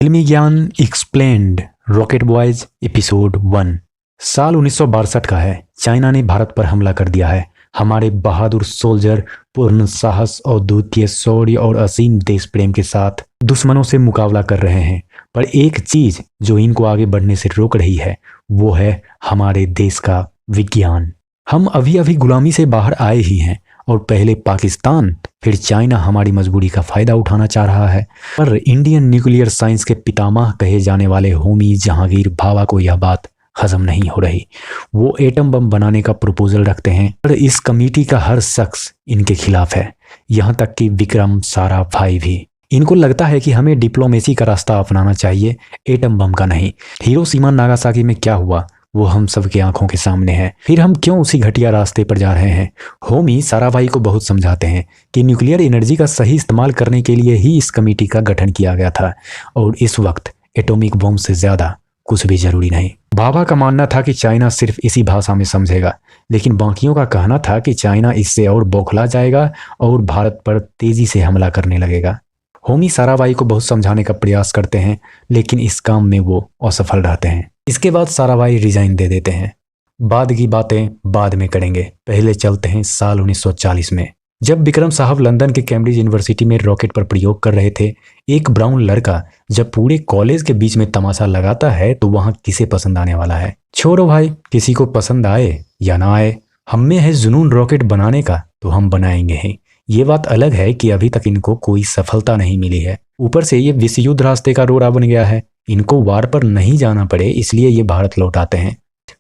फिल्मी ज्ञान explained rocket boys episode 1। साल 1962 का है। चाइना ने भारत पर हमला कर दिया है। हमारे बहादुर सोल्जर पूर्ण साहस और द्वितीय शौर्य और असीम देश प्रेम के साथ दुश्मनों से मुकाबला कर रहे हैं। पर एक चीज जो इनको आगे बढ़ने से रोक रही है वो है हमारे देश का विज्ञान। हम अभी अभी गुलामी से बाहर आए ही हैं और पहले पाकिस्तान फिर चाइना हमारी मजबूरी का फायदा उठाना चाह रहा है। पर इंडियन न्यूक्लियर साइंस के पितामह कहे जाने वाले होमी जहांगीर भाभा को यह बात हजम नहीं हो रही। वो एटम बम बनाने का प्रपोजल रखते हैं पर इस कमेटी का हर शख्स इनके खिलाफ है, यहाँ तक कि विक्रम साराभाई भी। इनको लगता है कि हमें डिप्लोमेसी का रास्ता अपनाना चाहिए, एटम बम का नहीं। हिरोशिमा नागासाकी में क्या हुआ वो हम सबकी आंखों के सामने है। फिर हम क्यों उसी घटिया रास्ते पर जा रहे हैं। होमी साराभाई को बहुत समझाते हैं कि न्यूक्लियर एनर्जी का सही इस्तेमाल करने के लिए ही इस कमेटी का गठन किया गया था और इस वक्त एटॉमिक बम से ज़्यादा कुछ भी जरूरी नहीं। भाभा का मानना था कि चाइना सिर्फ इसी भाषा में समझेगा, लेकिन बाकियों का कहना था कि चाइना इससे और बौखला जाएगा और भारत पर तेजी से हमला करने लगेगा। होमी साराभाई को बहुत समझाने का प्रयास करते हैं लेकिन इस काम में वो असफल रहते हैं। इसके बाद साराभाई रिजाइन दे देते हैं। बाद की बातें बाद में करेंगे, पहले चलते हैं साल 1940 में। जब विक्रम साहब लंदन के कैम्ब्रिज यूनिवर्सिटी में रॉकेट पर प्रयोग कर रहे थे, एक ब्राउन लड़का जब पूरे कॉलेज के बीच में तमाशा लगाता है तो वहां किसे पसंद आने वाला है। छोड़ो भाई, किसी को पसंद आए या ना आए, हम में है जुनून रॉकेट बनाने का तो हम बनाएंगे ही। ये बात अलग है कि अभी तक इनको कोई सफलता नहीं मिली है। ऊपर से ये विश्व युद्ध रास्ते का रोड़ा बन गया है। इनको वार पर नहीं जाना पड़े इसलिए ये भारत लौट आते हैं,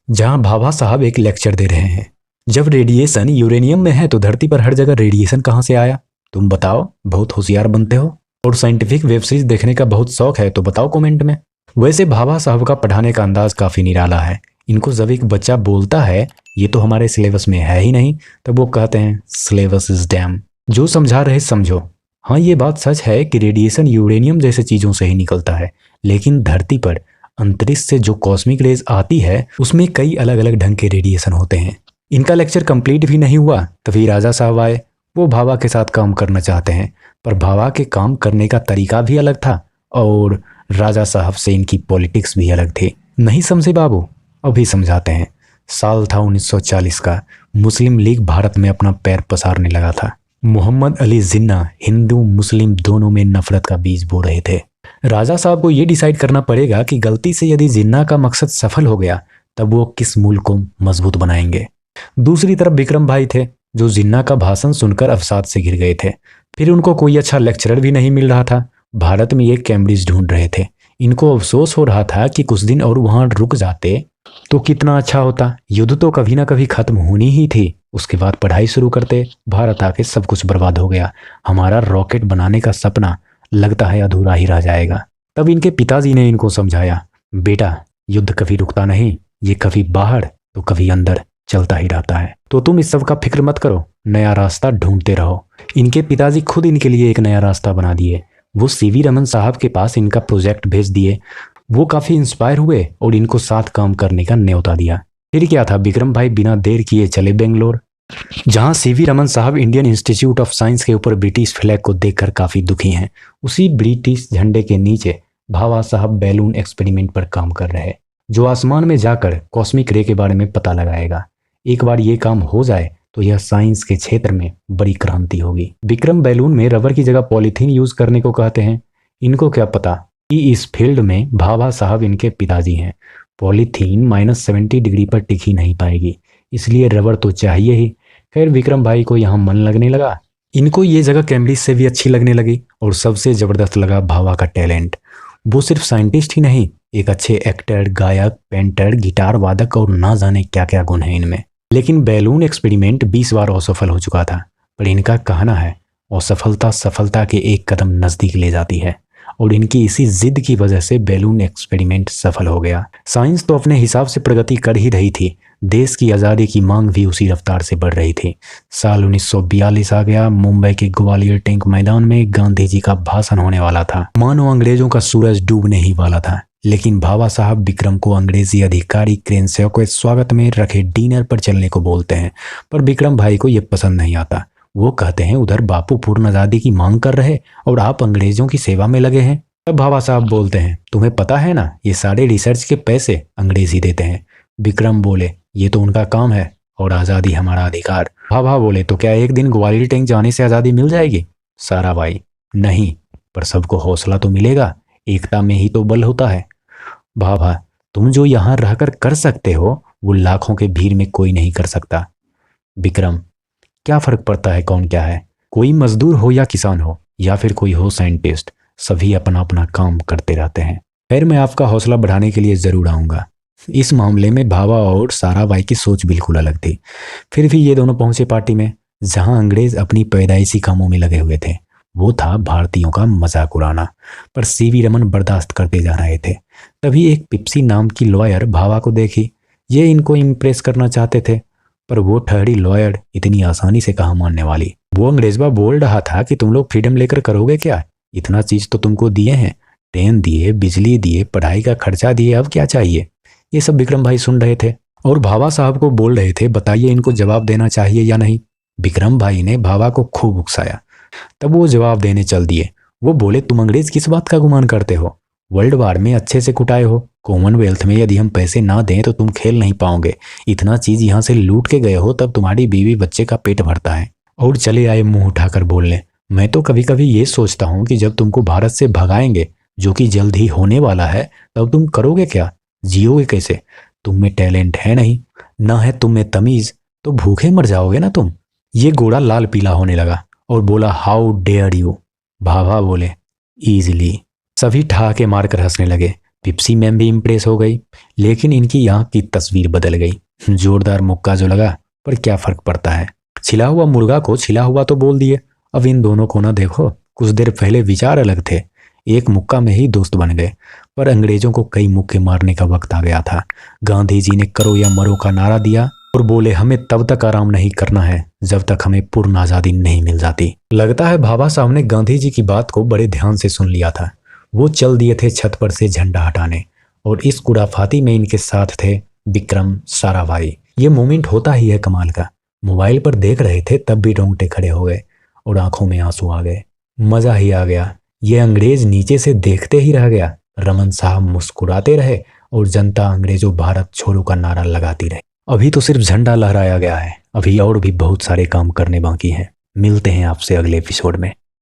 जहां भाभा साहब एक लेक्चर दे रहे हैं। जब रेडिएशन यूरेनियम में है तो धरती पर हर जगह रेडिएशन कहाँ से आया? तुम बताओ, बहुत होशियार बनते हो और साइंटिफिक वेब सीरीज देखने का बहुत शौक है तो बताओ कमेंट में। वैसे भाभा साहब का पढ़ाने का अंदाज काफी निराला है। इनको जब एक बच्चा बोलता है ये तो हमारे सिलेबस में है ही नहीं, तब वो कहते हैं सिलेबस इज डैम। जो समझा रहे समझो। हाँ, ये बात सच है कि रेडिएशन यूरेनियम जैसे चीजों से ही निकलता है, लेकिन धरती पर अंतरिक्ष से जो कॉस्मिक रेज आती है उसमें कई अलग अलग ढंग के रेडिएशन होते हैं। इनका लेक्चर कंप्लीट भी नहीं हुआ तभी राजा साहब आए। वो भाभा के साथ काम करना चाहते हैं पर भाभा के काम करने का तरीका भी अलग था और राजा साहब से इनकी पॉलिटिक्स भी अलग थी। नहीं समझे बाबू? अभी समझाते हैं। साल था 1940 का। मुस्लिम लीग भारत में अपना पैर पसारने लगा था। मोहम्मद अली जिन्ना हिंदू मुस्लिम दोनों में नफरत का बीज बो रहे थे। राजा साहब को यह डिसाइड करना पड़ेगा कि गलती से यदि जिन्ना का मकसद सफल हो गया तब वो किस मुल्क को मजबूत बनाएंगे। दूसरी तरफ विक्रम भाई थे जो जिन्ना का भाषण सुनकर अवसाद से गिर गए थे। फिर उनको कोई अच्छा लेक्चरर भी नहीं मिल रहा था। भारत में ये कैम्ब्रिज ढूंढ रहे थे। इनको अफसोस हो रहा था कि कुछ दिन और वहां रुक जाते तो कितना अच्छा होता। युद्ध तो कभी ना कभी खत्म होनी ही थी। उसके बाद पढ़ाई शुरू करते। भारत आके सब कुछ बर्बाद हो गया। हमारा रॉकेट बनाने का सपना लगता है अधूरा ही रह जाएगा। तब इनके पिताजी ने इनको समझाया, बेटा युद्ध कभी रुकता नहीं, ये कभी बाहर तो कभी अंदर चलता ही रहता है, तो तुम इस सब का फिक्र मत करो, नया रास्ता ढूंढते रहो। इनके पिताजी खुद इनके लिए एक नया रास्ता बना दिए। वो सीवी रमन साहब के पास इनका प्रोजेक्ट भेज दिए। वो काफी इंस्पायर हुए और इनको साथ काम करने का न्योता दिया। फिर क्या था, विक्रम भाई बिना देर किए चले बेंगलोर, जहां सीवी रमन साहब इंडियन इंस्टीट्यूट ऑफ साइंस के ऊपर ब्रिटिश फ्लैग को देखकर काफी दुखी हैं। उसी ब्रिटिश झंडे के नीचे भाभा साहब बैलून एक्सपेरिमेंट पर काम कर रहे, जो आसमान में जाकर कॉस्मिक रे के बारे में पता लगाएगा। एक बार ये काम हो जाए तो यह साइंस के क्षेत्र में बड़ी क्रांति होगी। विक्रम बैलून में रबर की जगह पॉलीथीन यूज करने को कहते हैं। इनको क्या पता कि इस फील्ड में भाभा साहब इनके पिताजी हैं। पॉलीथीन -70 डिग्री पर टिक ही नहीं पाएगी, इसलिए रबर तो चाहिए ही। खैर विक्रम भाई को यहाँ मन लगने लगा। इनको ये जगह कैम्ब्रिज से भी अच्छी लगने लगी और सबसे जबरदस्त लगा भाभा का टैलेंट। वो सिर्फ साइंटिस्ट ही नहीं, एक अच्छे एक्टर, गायक, पेंटर, गिटार वादक और ना जाने क्या क्या गुण है इनमें। लेकिन बैलून एक्सपेरिमेंट 20 बार असफल हो चुका था। पर इनका कहना है असफलता सफलता के एक कदम नजदीक ले जाती है और इनकी इसी जिद की वजह से बैलून एक्सपेरिमेंट सफल हो गया। साइंस तो अपने हिसाब से प्रगति कर ही रही थी। देश की आज़ादी की मांग भी उसी रफ्तार से बढ़ रही थी। साल 1942 आ गया। मुंबई के ग्वालियर टैंक मैदान में गांधी जी का भाषण होने वाला था। मानो अंग्रेजों का सूरज डूबने ही वाला था, लेकिन भाभा साहब विक्रम को अंग्रेजी अधिकारी क्रेनसेव के स्वागत में रखे डिनर पर चलने को बोलते हैं। पर विक्रम भाई को यह पसंद नहीं आता। वो कहते हैं उधर बापू पूर्ण आज़ादी की मांग कर रहे और आप अंग्रेजों की सेवा में लगे हैं। तब भाभा साहब बोलते हैं, तुम्हें पता है ना, ये सारे रिसर्च के पैसे अंग्रेज ही देते हैं। विक्रम बोले, ये तो उनका काम है और आज़ादी हमारा अधिकार। भाभा बोले, तो क्या एक दिन ग्वालियर टैंक जाने से आज़ादी मिल जाएगी? साराभाई, नहीं, पर सबको हौसला तो मिलेगा, एकता में ही तो बल होता है। भाभा, तुम जो यहाँ रहकर कर सकते हो वो लाखों के भीड़ में कोई नहीं कर सकता। विक्रम, क्या फर्क पड़ता है कौन क्या है, कोई मजदूर हो या किसान हो या फिर कोई हो साइंटिस्ट, सभी अपना अपना काम करते रहते हैं। खैर, मैं आपका हौसला बढ़ाने के लिए जरूर आऊँगा। इस मामले में भाभा और साराभाई की सोच बिल्कुल अलग थी। फिर भी ये दोनों पहुंचे पार्टी में, जहां अंग्रेज अपनी पैदाइशी कामों में लगे हुए थे। वो था भारतीयों का मजाक उड़ाना, पर सीवी रमन बर्दाश्त करते जा रहे थे। तभी एक पिप्सी नाम की लॉयर भाभा को देखी। ये इनको इम्प्रेस करना चाहते थे, पर वो ठहरी लॉयर इतनी आसानी से कहाँ मानने वाली। वो अंग्रेजवा बोल रहा था कि तुम लोग फ्रीडम लेकर करोगे क्या, इतना चीज तो तुमको दिए हैं, ट्रेन दिए, बिजली दिए, पढ़ाई का खर्चा दिए, अब क्या चाहिए। ये सब विक्रम भाई सुन रहे थे और भाभा साहब को बोल रहे थे, बताइए इनको जवाब देना चाहिए या नहीं। विक्रम भाई ने भाभा को खूब उकसाया। तब वो जवाब देने चल दिए। वो बोले, तुम अंग्रेज किस बात का गुमान करते हो, वर्ल्ड वार में अच्छे से कुटाए हो, कॉमनवेल्थ में यदि हम पैसे ना दें तो तुम खेल नहीं पाओगे, इतना चीज यहाँ से लूट के गए हो, तब तुम्हारी बीवी बच्चे का पेट भरता है। और चले आए मुंह उठाकर बोलने, मैं तो कभी कभी ये सोचता हूँ कि जब तुमको भारत से भगाएंगे, जो कि जल्द ही होने वाला है, तब तुम करोगे क्या, जियोगे कैसे। तुम में टैलेंट है नहीं, ना है तुम में तमीज, तो भूखे मर जाओगे ना तुम। ये घोड़ा लाल पीला होने लगा और बोला, हाउ डेयर यू। भाभा बोले, इजीली। सभी ठहाके मारकर हंसने लगे। पिप्सी मैम भी इम्प्रेस हो गई, लेकिन इनकी आंख की तस्वीर बदल गई। जोरदार मुक्का जो लगा, पर क्या फर्क पड़ता है, छिला हुआ मुर्गा को छिला हुआ तो बोल दिए। अब इन दोनों को ना देखो, कुछ देर पहले विचार अलग थे, एक मुक्का में ही दोस्त बन गए। पर अंग्रेजों को कई मुक्के मारने का वक्त आ गया था। गांधी जी ने करो या मरो का नारा दिया और बोले, हमें तब तक आराम नहीं करना है जब तक हमें पूर्ण आजादी नहीं मिल जाती। लगता है भाभा साहब ने गांधी जी की बात को बड़े ध्यान से सुन लिया था। वो चल दिए थे छत पर से झंडा हटाने, और इस कुराफाती में इनके साथ थे विक्रम, साराभाई। ये मोमेंट होता ही है कमाल का। मोबाइल पर देख रहे थे तब भी रोंगटे खड़े हो गए और आंखों में आंसू आ गए। मजा ही आ गया। ये अंग्रेज नीचे से देखते ही रह गया। रमन साहब मुस्कुराते रहे और जनता अंग्रेजों भारत छोड़ो का नारा लगाती रही। अभी तो सिर्फ झंडा लहराया गया है, अभी और भी बहुत सारे काम करने बाकी हैं। मिलते हैं आपसे अगले एपिसोड में।